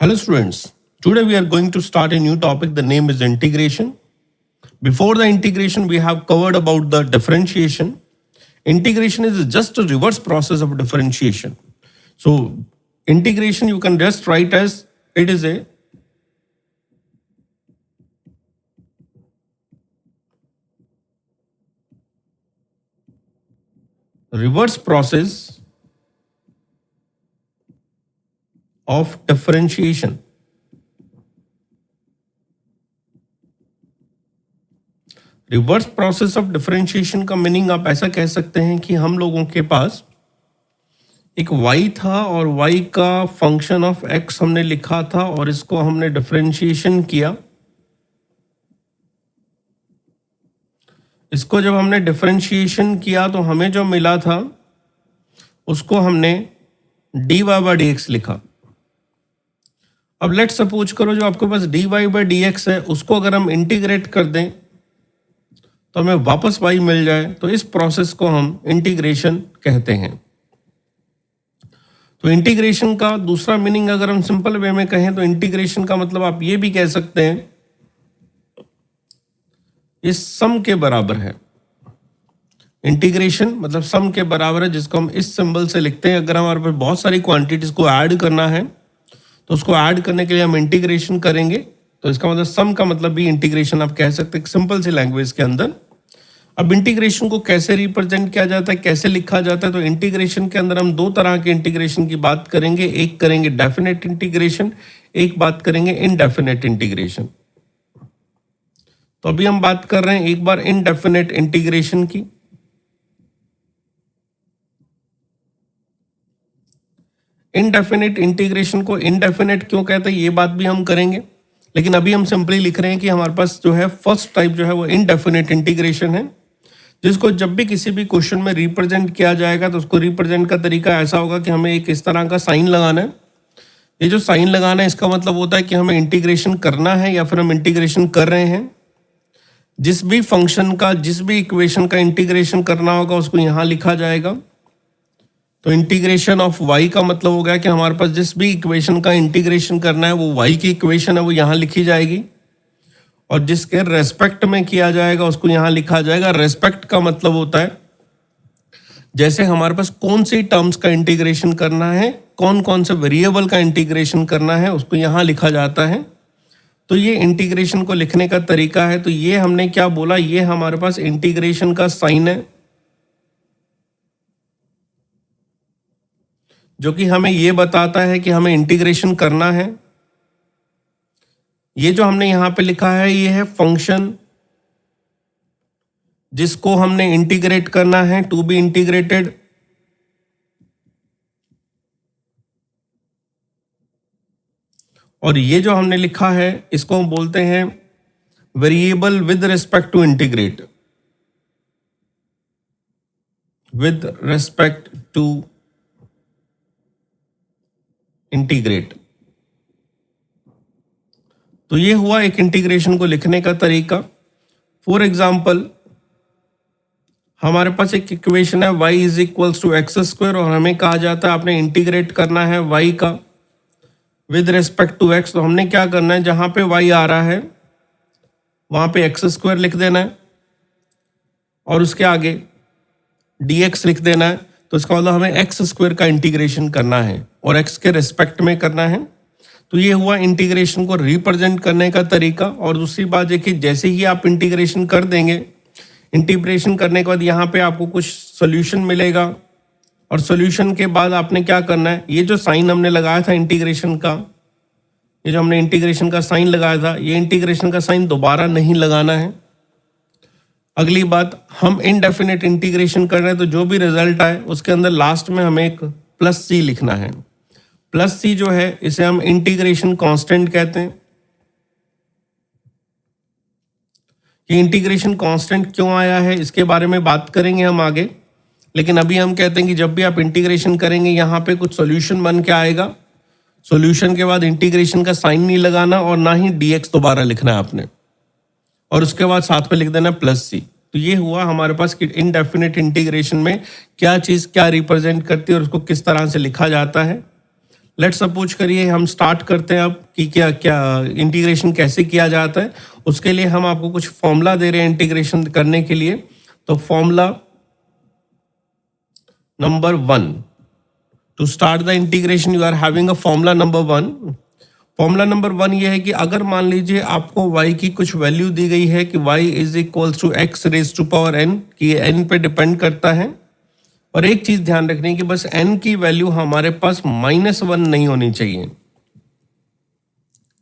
Hello students, today we are going to start a new topic. The name is integration. Before the integration we have covered about the differentiation. Integration is just a reverse process of differentiation. So integration you can just write as it is a reverse process of differentiation. Reverse process of differentiation का meaning आप ऐसा कह सकते हैं कि हम लोगों के पास एक y था और y का फंक्शन ऑफ x हमने लिखा था और इसको हमने डिफरेंशिएशन किया। इसको जब हमने डिफरेंशिएशन किया तो हमें जो मिला था उसको हमने dy बाई dx लिखा। अब लेट्स सपोज करो जो आपके पास dy बाई dx है उसको अगर हम इंटीग्रेट कर दें तो हमें वापस y मिल जाए, तो इस प्रोसेस को हम इंटीग्रेशन कहते हैं। तो इंटीग्रेशन का दूसरा मीनिंग अगर हम सिंपल वे में कहें तो इंटीग्रेशन का मतलब आप ये भी कह सकते हैं इस सम के बराबर है। इंटीग्रेशन मतलब सम के बराबर है, जिसको हम इस सिंबल से लिखते हैं। अगर हमारे पास बहुत सारी क्वांटिटीज को ऐड करना है तो उसको ऐड करने के लिए हम इंटीग्रेशन करेंगे, तो इसका मतलब सम का मतलब भी इंटीग्रेशन आप कह सकते हैं सिंपल सी लैंग्वेज के अंदर। अब इंटीग्रेशन को कैसे रिप्रेजेंट किया जाता है, कैसे लिखा जाता है, तो इंटीग्रेशन के अंदर हम दो तरह के इंटीग्रेशन की बात करेंगे। एक करेंगे डेफिनेट इंटीग्रेशन, एक बात करेंगे इनडेफिनेट इंटीग्रेशन। तो अभी हम बात कर रहे हैं एक बार इनडेफिनेट इंटीग्रेशन की। इनडेफिनेट इंटीग्रेशन को इनडेफिनेट क्यों कहते हैं ये बात भी हम करेंगे, लेकिन अभी हम सिंपली लिख रहे हैं कि हमारे पास जो है फर्स्ट टाइप जो है वो इनडेफिनेट इंटीग्रेशन है, जिसको जब भी किसी भी क्वेश्चन में रिप्रेजेंट किया जाएगा तो उसको रिप्रेजेंट का तरीका ऐसा होगा कि हमें एक इस तरह का साइन लगाना है। ये जो साइन लगाना है इसका मतलब होता है कि हमें इंटीग्रेशन करना है या फिर हम इंटीग्रेशन कर रहे हैं। जिस भी फंक्शन का, जिस भी इक्वेशन का इंटीग्रेशन करना होगा उसको यहाँ लिखा जाएगा। तो इंटीग्रेशन ऑफ y का मतलब हो गया कि हमारे पास जिस भी इक्वेशन का इंटीग्रेशन करना है वो y की इक्वेशन है वो यहाँ लिखी जाएगी, और जिसके रेस्पेक्ट में किया जाएगा उसको यहाँ लिखा जाएगा। रेस्पेक्ट का मतलब होता है जैसे हमारे पास कौन सी टर्म्स का इंटीग्रेशन करना है, कौन कौन से वेरिएबल का इंटीग्रेशन करना है उसको यहाँ लिखा जाता है। तो ये इंटीग्रेशन को लिखने का तरीका है। तो ये हमने क्या बोला, ये हमारे पास इंटीग्रेशन का साइन है जो कि हमें ये बताता है कि हमें इंटीग्रेशन करना है। ये जो हमने यहां पे लिखा है ये है फंक्शन जिसको हमने इंटीग्रेट करना है, टू बी इंटीग्रेटेड। और ये जो हमने लिखा है इसको हम बोलते हैं variable with respect to integrate, with respect to integrate. तो ये हुआ एक इंटीग्रेशन को लिखने का तरीका। फॉर एग्जाम्पल हमारे पास एक इक्वेशन है y is equals to x square, और हमें कहा जाता है आपने इंटीग्रेट करना है y का विद रिस्पेक्ट टू x। तो हमने क्या करना है, जहां पे y आ रहा है वहां पे एक्स स्क्वायर लिख देना है और उसके आगे dx लिख देना है। तो इसका मतलब हमें एक्स स्क्वायर का इंटीग्रेशन करना है और x के रिस्पेक्ट में करना है। तो ये हुआ इंटीग्रेशन को रिप्रेजेंट करने का तरीका। और दूसरी बात देखिए, जैसे ही आप इंटीग्रेशन कर देंगे, इंटीग्रेशन करने के बाद यहाँ पे आपको कुछ सोल्यूशन मिलेगा, और सोल्यूशन के बाद आपने क्या करना है, ये जो साइन हमने लगाया था इंटीग्रेशन का, ये जो हमने इंटीग्रेशन का साइन लगाया था, ये इंटीग्रेशन का साइन दोबारा नहीं लगाना है। अगली बात, हम इनडेफिनेट इंटीग्रेशन कर रहे हैं तो जो भी रिजल्ट आए उसके अंदर लास्ट में हमें एक प्लस सी लिखना है। प्लस सी जो है इसे हम इंटीग्रेशन कांस्टेंट कहते हैं। ये इंटीग्रेशन कांस्टेंट क्यों आया है इसके बारे में बात करेंगे हम आगे, लेकिन अभी हम कहते हैं कि जब भी आप इंटीग्रेशन करेंगे यहाँ पे कुछ सॉल्यूशन बन के आएगा। सॉल्यूशन के बाद इंटीग्रेशन का साइन नहीं लगाना और ना ही dx दोबारा लिखना है आपने, और उसके बाद साथ में लिख देना प्लस सी। तो ये हुआ हमारे पास कि इनडेफिनेट इंटीग्रेशन में क्या चीज़ क्या रिप्रेजेंट करती है और उसको किस तरह से लिखा जाता है। लेट्स सपोज करिए हम स्टार्ट करते हैं अब कि क्या क्या इंटीग्रेशन कैसे किया जाता है। उसके लिए हम आपको कुछ फॉर्मूला दे रहे हैं इंटीग्रेशन करने के लिए। तो formula number 1, to start the integration you are having a formula number 1। Formula number 1 ये है कि अगर मान लीजिए आपको y की कुछ वैल्यू दी गई है कि y is equals to x raise to power n, कि ये n पे डिपेंड करता है। और एक चीज ध्यान रखनी है कि बस n की वैल्यू हमारे पास -1 नहीं होनी चाहिए,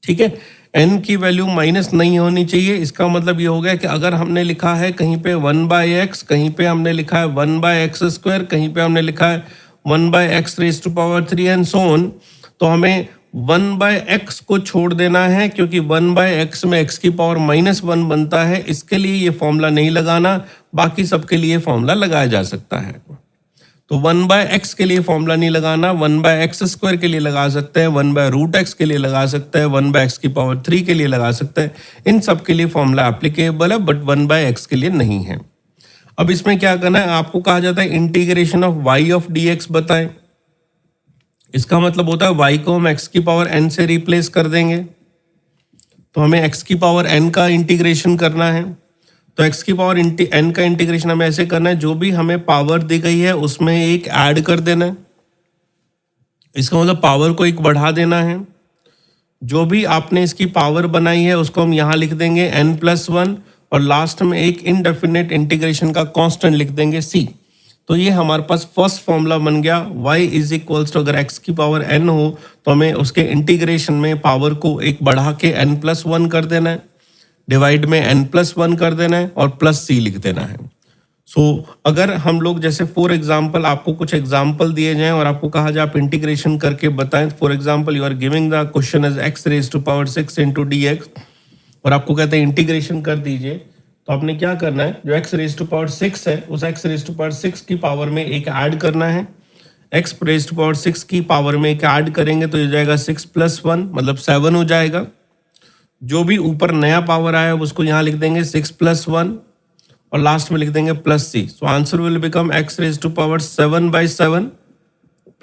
ठीक है। n की वैल्यू माइनस नहीं होनी चाहिए। इसका मतलब ये हो गया कि अगर हमने लिखा है कहीं पे 1/x, कहीं पे हमने लिखा है 1/x², कहीं पे हमने लिखा है 1/x raise to power 3 and so on, तो हमें 1/x को छोड़ देना है, क्योंकि 1/x में x की पावर -1 बनता है। इसके लिए ये फॉर्मूला नहीं लगाना, बाकी सबके लिए फॉर्मूला लगाया जा सकता है। तो 1/x के लिए फॉर्मूला नहीं लगाना, 1/x² के लिए लगा सकते हैं, 1/√x के लिए लगा सकते हैं, 1/x की पावर 3 के लिए लगा सकते हैं। इन सब के लिए फॉर्मूला एप्लीकेबल है, बट 1/x के लिए नहीं है। अब इसमें क्या करना है, आपको कहा जाता है integration of y of dx बताएं। इसका मतलब होता है y को हम x की पावर n से रिप्लेस कर देंगे, तो हमें x की पावर n का इंटीग्रेशन करना है। तो x की पावर n का इंटीग्रेशन हमें ऐसे करना है, जो भी हमें पावर दी गई है उसमें एक ऐड कर देना है। इसका मतलब पावर को एक बढ़ा देना है। जो भी आपने इसकी पावर बनाई है उसको हम यहाँ लिख देंगे n+1, और लास्ट में एक इनडेफिनेट इंटीग्रेशन का कांस्टेंट लिख देंगे c। तो ये हमारे पास फर्स्ट फॉर्मूला बन गया। y इज इक्वल्स टू, अगर x की पावर n हो तो हमें उसके इंटीग्रेशन में पावर को एक बढ़ा के n+1 कर देना है, डिवाइड में n+1 कर देना है और प्लस c लिख देना है। सो अगर हम लोग जैसे फॉर एग्जांपल आपको कुछ एग्जांपल दिए जाएं और आपको कहा जाए आप इंटीग्रेशन करके बताएं। For example you are giving the question as x raise to power 6 into dx, और आपको कहते हैं इंटीग्रेशन कर दीजिए। तो आपने क्या करना है, जो x रेज टू पावर 6 है उस x रेज टू पावर 6 की पावर में एक ऐड करना है। x रेज टू पावर 6 की पावर में एक ऐड करेंगे तो ये जाएगा 6+1, मतलब 7 हो जाएगा। जो भी ऊपर नया पावर आया है उसको यहाँ लिख देंगे 6+1 और लास्ट में लिख देंगे +c। So answer will become x raise to power 7/7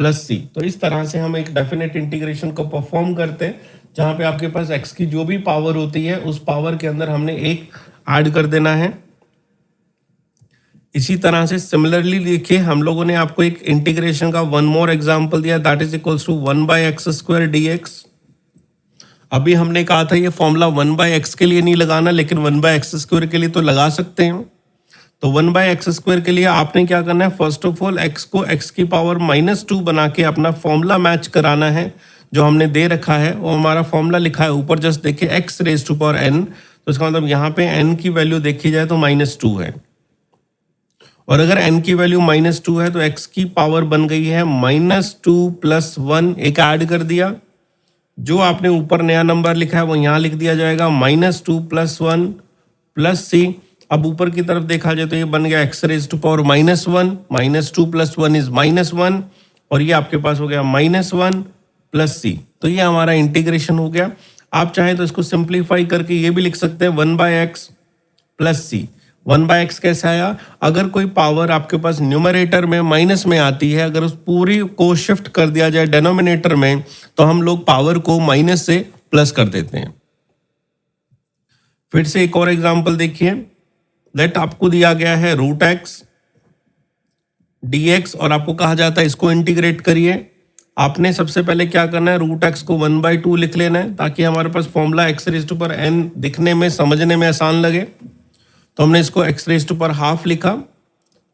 +c। तो इस तरह से हम एक डेफिनेट इंटीग्रेशन को परफॉर्म करते हैं, जहां पे आपके पास x की जो भी पावर होती है उस पावर के अंदर हमने एक ऐड कर देना है। इसी तरह से सिमिलरली देखिए, हम लोगों ने आपको एक इंटीग्रेशन का वन मोर एग्जांपल दिया, that is equals to 1/x² dx। अभी हमने कहा था ये फॉर्मूला 1/x के लिए नहीं लगाना, लेकिन 1/x² के लिए तो लगा सकते हैं। तो 1/x² के लिए आपने क्या करना है, फर्स्ट ऑफ ऑल x को x की पावर -2 बना के अपना फॉर्मूला मैच कराना है जो हमने दे रखा है। वो हमारा फॉर्मूला लिखा है ऊपर, जस्ट देखिए x raise to power n। तो इसका मतलब यहाँ पे n की वैल्यू देखी जाए तो -2 है, और अगर n की वैल्यू -2 है तो x की पावर बन गई है -2+1, एक ऐड कर दिया। जो आपने ऊपर नया नंबर लिखा है वो यहाँ लिख दिया जाएगा -2+1 +c। अब ऊपर की तरफ देखा जाए तो ये बन गया x raise to power -1, -2+1 is -1, और ये आपके पास हो गया -1 +c। तो ये हमारा इंटीग्रेशन हो गया। आप चाहे तो इसको सिंप्लीफाई करके ये भी लिख सकते हैं 1/x +c। 1/x कैसे आया, अगर कोई पावर आपके पास न्यूमरेटर में माइनस में आती है, अगर उस पूरी को शिफ्ट कर दिया जाए डिनोमिनेटर में, तो हम लोग पावर को माइनस से प्लस कर देते हैं। फिर से एक और एग्जांपल देखिए, लेट आपको दिया गया है √x dx और आपको कहा जाता है इसको इंटीग्रेट करिए। आपने सबसे पहले क्या करना है, √x को 1/2 लिख लेना है, ताकि हमारे पास formula x raise to power n दिखने में समझने में आसान लगे। तो हमने इसको x raise to power half लिखा।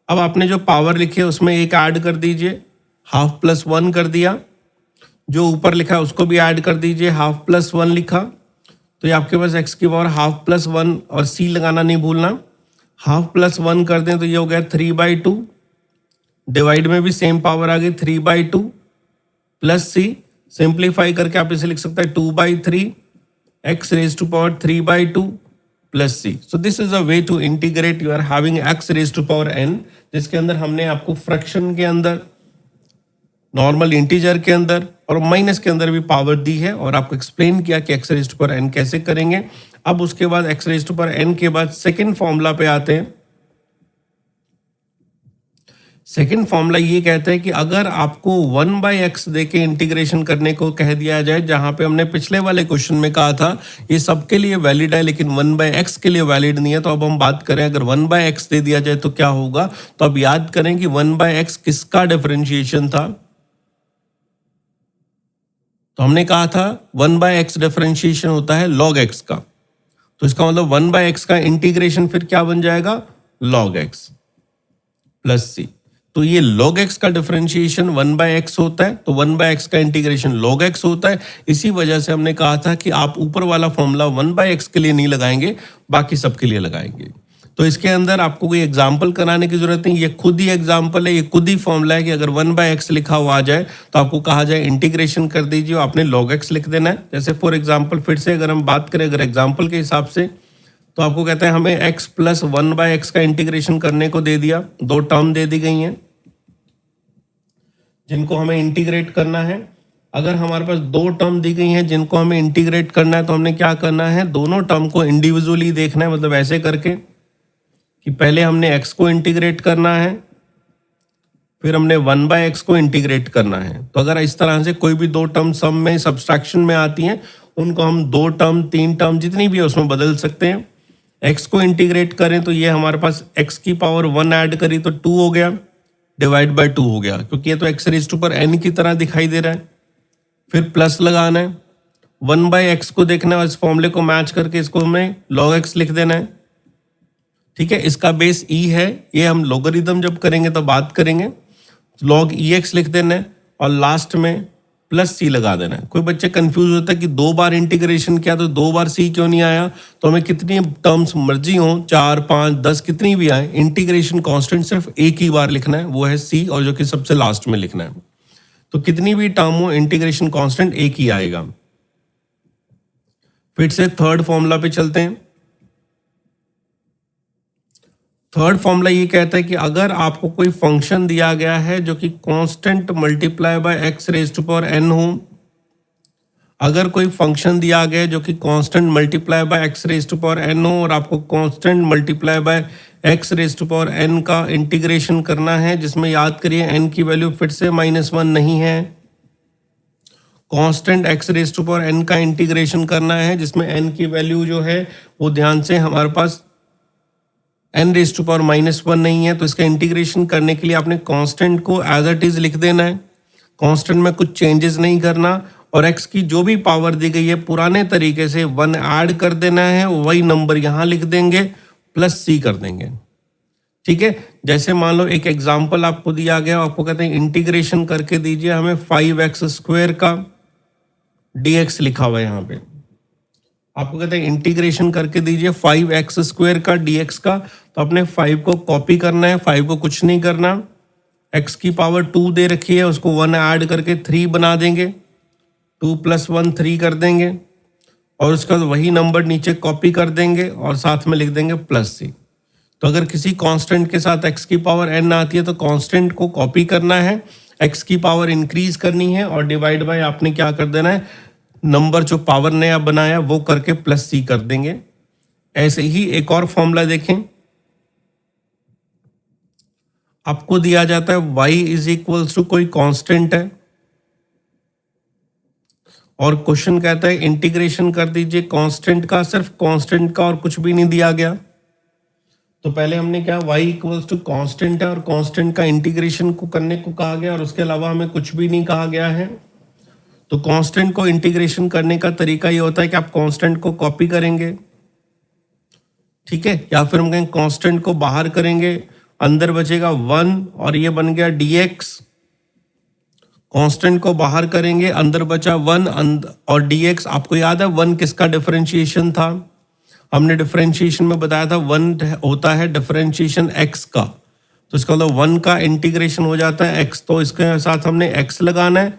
अब आपने जो पावर लिखी है उसमें एक ऐड कर दीजिए, ½ + 1 कर दिया। जो ऊपर लिखा है उसको भी ऐड कर दीजिए, ½ + 1 लिखा। तो ये आपके पास x की पावर ½ + 1 और c लगाना नहीं भूलना। ½ + 1 कर दें तो ये हो गया 3/2, डिवाइड में भी सेम पावर आ गई 3/2 +c। सिंप्लीफाई करके आप इसे लिख सकते हैं 2/3 x raise to power 3/2 +c। So this is a way to integrate. You are having x raise to power n, जिसके अंदर हमने आपको फ्रैक्शन के अंदर, नॉर्मल इंटीजर के अंदर और माइनस के अंदर भी पावर दी है, और आपको एक्सप्लेन किया कि x raise to power n कैसे करेंगे। अब उसके बाद x raise to power n के बाद सेकेंड फॉर्मूला पे आते हैं। सेकेंड फॉर्मूला ये कहता है कि अगर आपको 1/x दे के इंटीग्रेशन करने को कह दिया जाए, जहां पे हमने पिछले वाले क्वेश्चन में कहा था ये सबके लिए वैलिड है लेकिन 1/x के लिए वैलिड नहीं है, तो अब हम बात करें अगर 1/x दे दिया जाए तो क्या होगा। तो अब याद करें कि 1/x किसका डिफरेंशिएशन था। तो हमने कहा था 1/x डिफरेंशिएशन होता है log x का, तो इसका मतलब 1/x का इंटीग्रेशन फिर क्या बन जाएगा, log x प्लस c। तो ये log x का डिफरेंशिएशन 1/x होता है, तो 1/x का इंटीग्रेशन log x होता है। इसी वजह से हमने कहा था कि आप ऊपर वाला फॉर्मूला 1/x के लिए नहीं लगाएंगे, बाकी सबके लिए लगाएंगे। तो इसके अंदर आपको कोई एग्जाम्पल कराने की जरूरत नहीं, ये खुद ही एग्जाम्पल है, ये खुद ही फॉर्मूला है कि अगर 1/x लिखा हुआ आ जाए तो आपको कहा जाए इंटीग्रेशन कर दीजिए, आपने log x लिख देना है। जैसे फॉर एग्जाम्पल फिर से अगर हम बात करें अगर एग्जाम्पल के हिसाब से, तो आपको कहते हैं हमें x प्लस 1/x का इंटीग्रेशन करने को दे दिया, दो टर्म दे दी गई हैं जिनको हमें इंटीग्रेट करना है। अगर हमारे पास दो टर्म दी गई हैं जिनको हमें इंटीग्रेट करना है, तो हमने क्या करना है, दोनों टर्म को इंडिविजुअली देखना है, मतलब ऐसे करके कि पहले हमने x को इंटीग्रेट करना है, फिर हमने 1/x को इंटीग्रेट करना है। तो अगर इस तरह से कोई भी दो टर्म सम में सब्सट्रैक्शन में आती हैं, उनको हम दो टर्म तीन टर्म जितनी भी है उसमें बदल सकते हैं। x को इंटीग्रेट करें तो ये हमारे पास x की पावर 1 ऐड करी तो 2 हो गया, डिवाइड बाय 2 हो गया, क्योंकि ये तो x raise to power n की तरह दिखाई दे रहा है। फिर प्लस लगाना है, 1/x को देखना है, इस फॉर्मूले को मैच करके इसको हमें log x लिख देना है। ठीक है, इसका बेस e है, ये हम लोगरिथम जब करेंगे तो बात करेंगे, log ex लिख देना है और लास्ट में प्लस सी लगा देना है। कोई बच्चे कंफ्यूज होता है कि दो बार इंटीग्रेशन किया तो दो बार सी क्यों नहीं आया। तो हमें कितनी टर्म्स मर्जी हो, 4 5 10 कितनी भी आए, इंटीग्रेशन कांस्टेंट सिर्फ एक ही बार लिखना है, वो है सी, और जो कि सबसे लास्ट में लिखना है। तो कितनी भी टर्म हो इंटीग्रेशन कांस्टेंट एक ही आएगा। फिर से थर्ड फॉर्मूला पे चलते हैं। थर्ड फॉर्मूला ये कहता है कि अगर आपको कोई फंक्शन दिया गया है जो कि constant multiply by x raise to power n हो, अगर कोई फंक्शन दिया गया है जो कि constant multiply by x raise to power n हो और आपको constant multiply by x raise to power n का इंटीग्रेशन करना है, जिसमें याद करिए n की वैल्यू फिर से -1 नहीं है, constant x raise to power n का इंटीग्रेशन करना है जिसमें n की वैल्यू जो है वो ध्यान से हमारे पास n रेज़ टू पावर -1 नहीं है। तो इसका इंटीग्रेशन करने के लिए आपने कांस्टेंट को एज इट इज लिख देना है, कांस्टेंट में कुछ चेंजेस नहीं करना, और x की जो भी पावर दी गई है पुराने तरीके से 1 ऐड कर देना है, वही नंबर यहाँ लिख देंगे, प्लस c कर देंगे। ठीक है, जैसे मान लो एक एग्जाम्पल आपको दिया गया, आपको कहते हैं इंटीग्रेशन करके दीजिए हमें 5x² का dx लिखा हुआ है यहाँ पे, आपको कहते हैं इंटीग्रेशन करके दीजिए 5x² का dx का। तो अपने 5 को कॉपी करना है, 5 को कुछ नहीं करना, x की पावर 2 दे रखी है, उसको 1 ऐड करके 3 बना देंगे, 2 + 1 3 कर देंगे, और उसका वही नंबर नीचे कॉपी कर देंगे और साथ में लिख देंगे +c। तो अगर किसी कांस्टेंट के साथ x की पावर n आती है तो कांस्टेंट को कॉपी करना है, x की पावर इंक्रीज करनी है, और डिवाइड बाय आपने क्या कर देना है, नंबर जो पावर नया बनाया वो करके +c कर देंगे। ऐसे ही एक और फॉर्मूला देखें, आपको दिया जाता है y = कोई कांस्टेंट है और क्वेश्चन कहता है इंटीग्रेशन कर दीजिए कांस्टेंट का, सिर्फ कांस्टेंट का और कुछ भी नहीं दिया गया। तो पहले हमने क्या, y = कांस्टेंट है और कांस्टेंट का इंटीग्रेशन को करने को कहा गया, और उसके अलावा हमें कुछ भी नहीं कहा गया है। तो कांस्टेंट को इंटीग्रेशन करने का तरीका ये होता है कि आप कांस्टेंट को कॉपी करेंगे, ठीक है, या फिर हम कहें कांस्टेंट को बाहर करेंगे, अंदर बचेगा 1 और ये बन गया dx। कांस्टेंट को बाहर करेंगे, अंदर बचा 1 और dx। आपको याद है 1 किसका डिफरेंशिएशन था, हमने डिफरेंशिएशन में बताया था 1 होता है डिफरेंशिएशन x का, तो इसका मतलब 1 का इंटीग्रेशन हो जाता है x, तो इसके साथ हमने x लगाना है,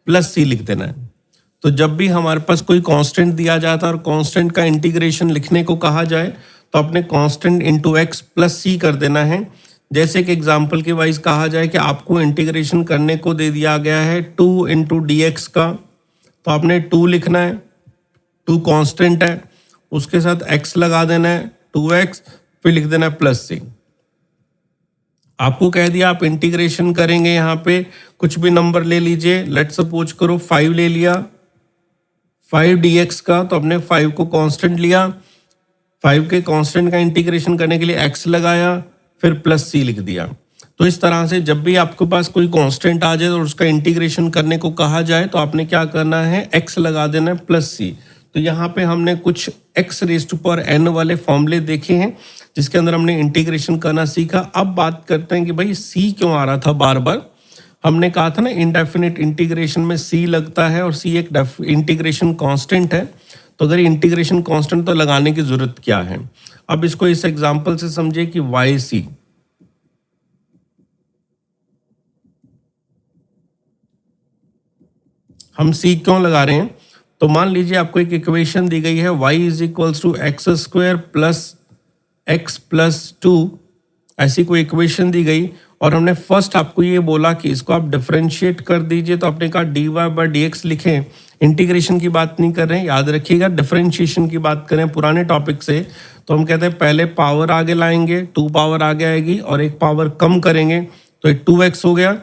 +c लिख देना है। तो जब भी हमारे पास कोई कांस्टेंट दिया जाता है और कांस्टेंट का इंटीग्रेशन लिखने को कहा जाए तो अपने कांस्टेंट इंटू x +c कर देना है। जैसे कि एग्जांपल के वाइज कहा जाए कि आपको इंटीग्रेशन करने को दे दिया गया है 2 × dx का, तो आपने 2 लिखना है, 2 कांस्टेंट है, उसके साथ x लगा देना है 2x, फिर लिख देना है +c। आपको कह दिया आप इंटीग्रेशन करेंगे, यहाँ पे कुछ भी नंबर ले लीजिए, लेट सपोज करो 5 ले लिया 5 dx का, तो हमने 5 को कांस्टेंट लिया, 5 के कांस्टेंट का इंटीग्रेशन करने के लिए x लगाया, फिर प्लस c लिख दिया। तो इस तरह से जब भी आपके पास कोई कांस्टेंट आ जाए और उसका इंटीग्रेशन करने को कहा जाए तो आपने क्या करना है, x लगा देना है प्लस c। तो यहाँ पे हमने कुछ x raise to power n वाले फॉर्मूले देखे हैं जिसके अंदर हमने इंटीग्रेशन करना सीखा। अब बात करते हैं कि भाई c क्यों आ रहा था बार बार। हमने कहा था ना इनडेफिनिट इंटीग्रेशन में c लगता है और c एक इंटीग्रेशन कांस्टेंट है, तो अगर इंटीग्रेशन कांस्टेंट तो लगाने की जरूरत क्या है। अब इसको इस एग्जांपल से समझिए कि yc, हम c क्यों लगा रहे हैं, तो मान लीजिए आपको एक इक्वेशन दी गई है y is equals to x square plus x plus 2, ऐसी कोई इक्वेशन दी गई और हमने फर्स्ट आपको ये बोला कि इसको आप डिफरेंशिएट कर दीजिए, तो आपने कहा dy बाई डी एक्स लिखें। इंटीग्रेशन की बात नहीं कर रहे हैं, याद रखिएगा डिफरेंशिएशन की बात करें पुराने टॉपिक से, तो हम कहते हैं पहले पावर आगे लाएंगे, 2 पावर आगे आएगी और एक पावर कम करेंगे तो ये 2x हो गया।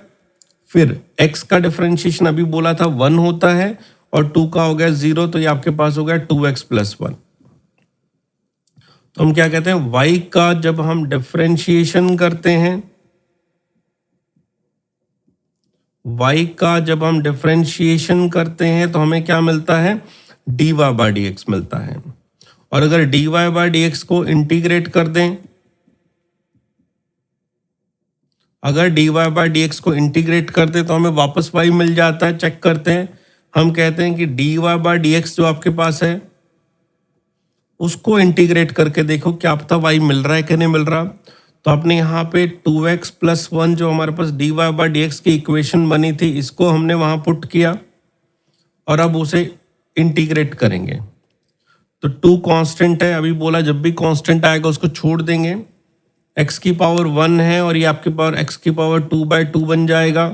फिर x का डिफरेंशिएशन अभी बोला था 1 होता है और 2 का हो गया 0, तो ये आपके पास हो गया 2x प्लस 1। तो हम क्या कहते हैं, y का जब हम डिफरेंशिएशन करते हैं, y का जब हम डिफरेंशिएशन करते हैं तो हमें क्या मिलता है, dy बाई डी एक्स मिलता है। और अगर dy बाई डी एक्स को इंटीग्रेट कर दें, अगर dy बाई डी एक्स को इंटीग्रेट कर दें तो हमें वापस y मिल जाता है। चेक करते हैं, हम कहते हैं कि dy बाई डी एक्स जो आपके पास है उसको इंटीग्रेट करके देखो क्या पता y मिल रहा है कि नहीं मिल रहा। तो आपने यहाँ पे 2x प्लस 1 जो हमारे पास dy बाई डी एक्स की इक्वेशन बनी थी, इसको हमने वहां पुट किया और अब उसे इंटीग्रेट करेंगे। तो 2 कांस्टेंट है, अभी बोला जब भी कांस्टेंट आएगा उसको छोड़ देंगे, x की पावर 1 है और ये आपके पावर x की पावर 2/2 बन जाएगा,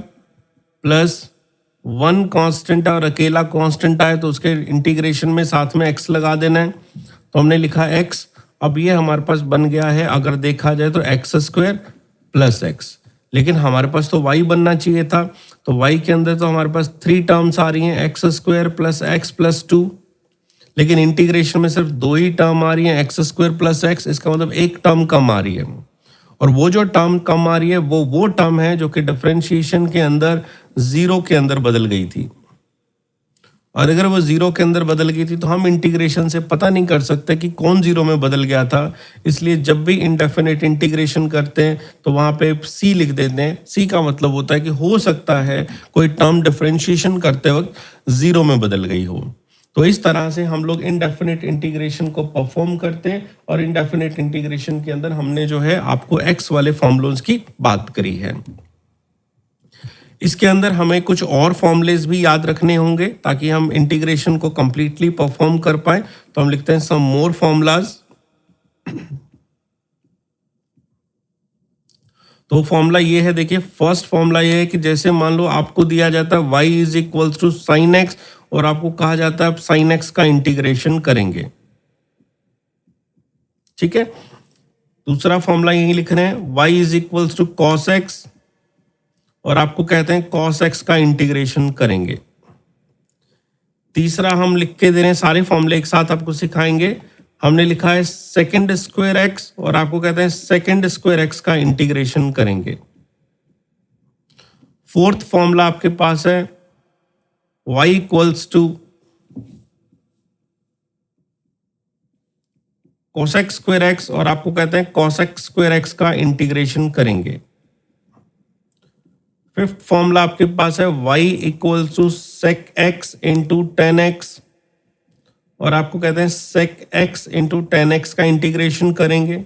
प्लस 1 कांस्टेंट और अकेला कांस्टेंट आए तो उसके इंटीग्रेशन में साथ में x लगा देना है, तो हमने लिखा x। अब ये हमारे पास बन गया है, अगर देखा जाए तो एक्स स्क्वायर प्लस एक्स, लेकिन हमारे पास तो y बनना चाहिए था, तो y के अंदर तो हमारे पास 3 टर्म्स आ रही हैं, x square plus x plus 2, लेकिन इंटीग्रेशन में सिर्फ 2 ही टर्म आ रही हैं, एक्स स्क्वायर प्लस एक्स, इसका मतलब एक टर्म कम आ रही है। और वो जो टर्म कम आ रही है वो टर्म है जो कि डिफरेंशिएशन के अंदर 0 के अंदर बदल गई थी, और अगर वो 0 के अंदर बदल गई थी तो हम इंटीग्रेशन से पता नहीं कर सकते कि कौन 0 में बदल गया था। इसलिए जब भी इनडेफिनिट इंटीग्रेशन करते हैं तो वहाँ पे c लिख देते हैं। c का मतलब होता है कि हो सकता है कोई टर्म डिफरेंशिएशन करते वक्त 0 में बदल गई हो। तो इस तरह से हम लोग इनडेफिनिट इंटीग्रेशन को परफॉर्म करते हैं, और इनडेफिनिट इंटीग्रेशन के अंदर हमने जो है आपको x वाले फॉर्मूलोज की बात करी है। इसके अंदर हमें कुछ और फॉर्मूलेज भी याद रखने होंगे ताकि हम इंटीग्रेशन को कंप्लीटली परफॉर्म कर पाए। तो हम लिखते हैं सम मोर फॉर्मूलाज। तो फॉर्मूला ये है, देखिए फर्स्ट फॉर्मूला ये है कि जैसे मान लो आपको दिया जाता है y is equal to sine x और आपको कहा जाता है आप साइन एक्स का इंटीग्रेशन करेंगे, ठीक है। दूसरा फॉर्मूला यही लिख रहे हैं y is equal to cos x और आपको कहते हैं cos x का इंटीग्रेशन करेंगे। तीसरा हम लिख के दे रहे हैं, सारे फॉर्मूले एक साथ आपको सिखाएंगे। हमने लिखा है सेकंड स्क्वायर x और आपको कहते हैं सेकंड स्क्वायर x का इंटीग्रेशन करेंगे। फोर्थ फॉर्मूला आपके पास है y equals to cos x square x और आपको कहते हैं cos x स्क्वायर x का इंटीग्रेशन करेंगे। फिफ्थ फॉर्मूला आपके पास है y equal to sec x into tan x और आपको कहते हैं sec x into tan x का इंटीग्रेशन करेंगे।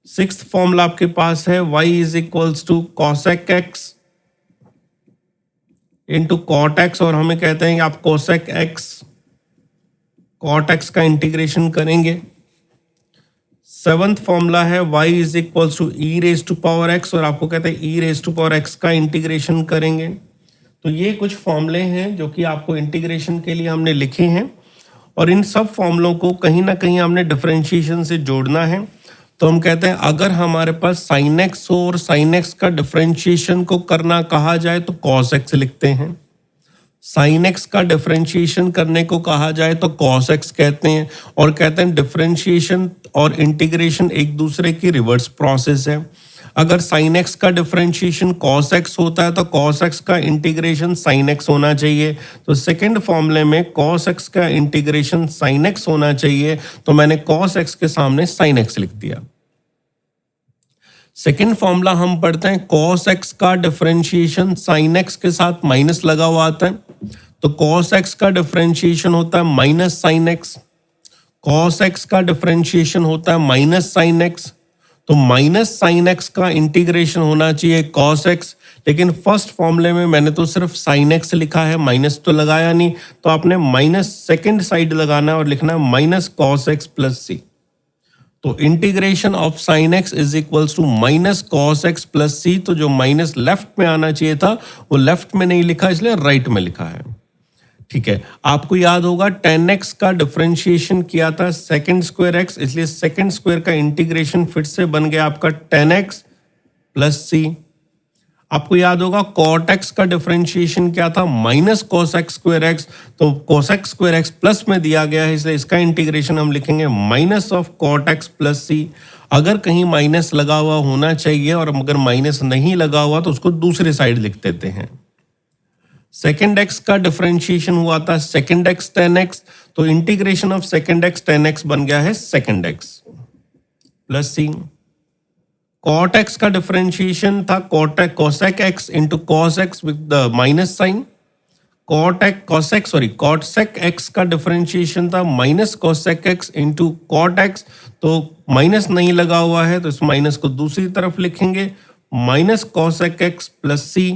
सिक्स्थ फॉर्मूला आपके पास है y is equals to cosec x into cot x और हमें कहते हैं कि आप cosec x cot x का इंटीग्रेशन करेंगे। सेवंथ फॉर्मूला है y is equal to e raise to power x और आपको कहते हैं e raise to power x का इंटीग्रेशन करेंगे। तो ये कुछ फॉर्मूले हैं जो कि आपको इंटीग्रेशन के लिए हमने लिखे हैं, और इन सब फॉर्मूलों को कहीं ना कहीं हमने डिफरेंशिएशन से जोड़ना है। तो हम कहते हैं अगर हमारे पास साइन एक्स हो और साइन एक्स का डिफरेंशिएशन को करना कहा जाए तो कॉस एक्स लिखते हैं, साइन एक्स का डिफरेंशिएशन करने को कहा जाए तो कॉस एक्स कहते हैं, और कहते हैं डिफरेंशिएशन और इंटीग्रेशन एक दूसरे की रिवर्स प्रोसेस है। अगर साइन एक्स का डिफरेंशिएशन कॉस एक्स होता है तो कॉस एक्स का इंटीग्रेशन साइन एक्स होना चाहिए। तो सेकंड फॉर्मूले में कॉस एक्स का इंटीग्रेशन साइन एक्स होना चाहिए, तो मैंने कॉस एक्स के सामने साइन एक्स लिख दिया। सेकंड फॉर्मूला हम पढ़ते हैं, कॉस एक्स का डिफरेंशिएशन साइन एक्स के साथ माइनस लगा हुआ आता है, तो कॉस एक्स का डिफरेंशिएशन होता है minus sine x, cos x का डिफरेंशिएशन होता है माइनस साइन एक्स, तो माइनस साइन एक्स का इंटीग्रेशन होना चाहिए कॉस एक्स। लेकिन फर्स्ट फॉर्मूले में मैंने तो सिर्फ साइन एक्स लिखा है, माइनस तो लगाया नहीं, तो आपने माइनस सेकेंड साइड लगाना है और लिखना है minus cos x plus c. तो integration of sine x is equals to minus cos x plus c. तो जो माइनस लेफ्ट में आना चाहिए था वो लेफ्ट में नहीं लिखा, इसलिए राइट में लिखा है। ठीक है, आपको याद होगा tan x का डिफरेंशिएशन किया था सेकंड स्क्वायर x, इसलिए सेकंड स्क्वायर का इंटीग्रेशन फिर से बन गया आपका tan x प्लस सी। आपको याद होगा cot x का डिफरेंशिएशन क्या था, minus cos x square x, तो cos x square x plus में दिया गया है, इसलिए इसका इंटीग्रेशन हम लिखेंगे minus of cot x plus c. अगर कहीं माइनस लगा हुआ होना चाहिए और अगर माइनस नहीं लगा हुआ तो उसको दूसरी साइड लिख देते हैं। सेकेंड एक्स का डिफरेंशिएशन हुआ था सेकेंड एक्स tan x, तो integration of second x tan x बन गया है second x plus c. Cot x का डिफरेंशिएशन था cosec x into cos x with the minus sine, cosec x का डिफरेंशिएशन था minus cosec x into cot x, तो minus नहीं लगा हुआ है तो इस माइनस को दूसरी तरफ लिखेंगे minus cosec x plus c.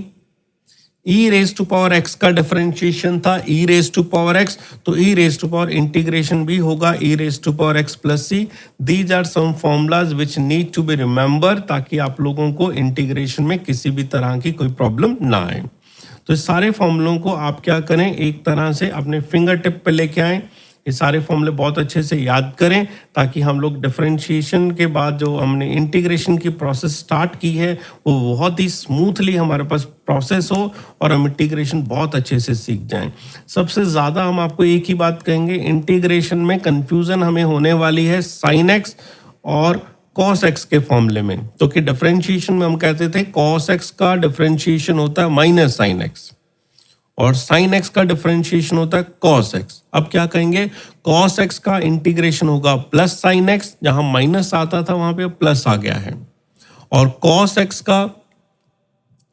E raise to power x का डिफरेंशिएशन था e raise to power x, तो e raise to power integration भी होगा e raise to power x plus c. These are some formulas which need to be remember, ताकि आप लोगों को integration में किसी भी तरह की कोई प्रॉब्लम ना आए। तो इस सारे फॉर्मूलों को आप क्या करें, एक तरह से अपने फिंगर टिप पे लेके आएं, ये सारे फॉर्मूले बहुत अच्छे से याद करें, ताकि हम लोग डिफरेंशिएशन के बाद जो हमने इंटीग्रेशन की प्रोसेस स्टार्ट की है वो बहुत ही स्मूथली हमारे पास प्रोसेस हो और हम इंटीग्रेशन बहुत अच्छे से सीख जाएं। सबसे ज़्यादा हम आपको एक ही बात कहेंगे, इंटीग्रेशन में कंफ्यूजन हमें होने वाली है साइन एक्स और कॉस एक्स के फॉर्मूले में। तो कि डिफरेंशिएशन में हम कहते थे कॉस एक्स का डिफरेंशिएशन होता है माइनस साइन एक्स और साइन एक्स का डिफरेंशिएशन होता है कॉस एक्स। अब क्या कहेंगे, कॉस एक्स का इंटीग्रेशन होगा प्लस साइन एक्स, जहां माइनस आता था वहां पे प्लस आ गया है, और कॉस एक्स का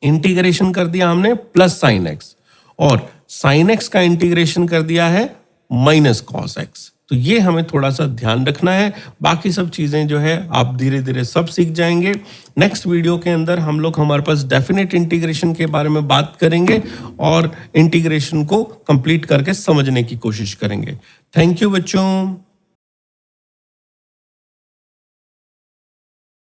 इंटीग्रेशन कर दिया हमने प्लस साइन एक्स, और साइन एक्स का इंटीग्रेशन कर दिया है माइनस कॉस एक्स। तो ये हमें थोड़ा सा ध्यान रखना है, बाकी सब चीज़ें जो है आप धीरे धीरे सब सीख जाएंगे। नेक्स्ट वीडियो के अंदर हम लोग हमारे पास डेफिनेट इंटीग्रेशन के बारे में बात करेंगे और इंटीग्रेशन को कंप्लीट करके समझने की कोशिश करेंगे। थैंक यू बच्चों।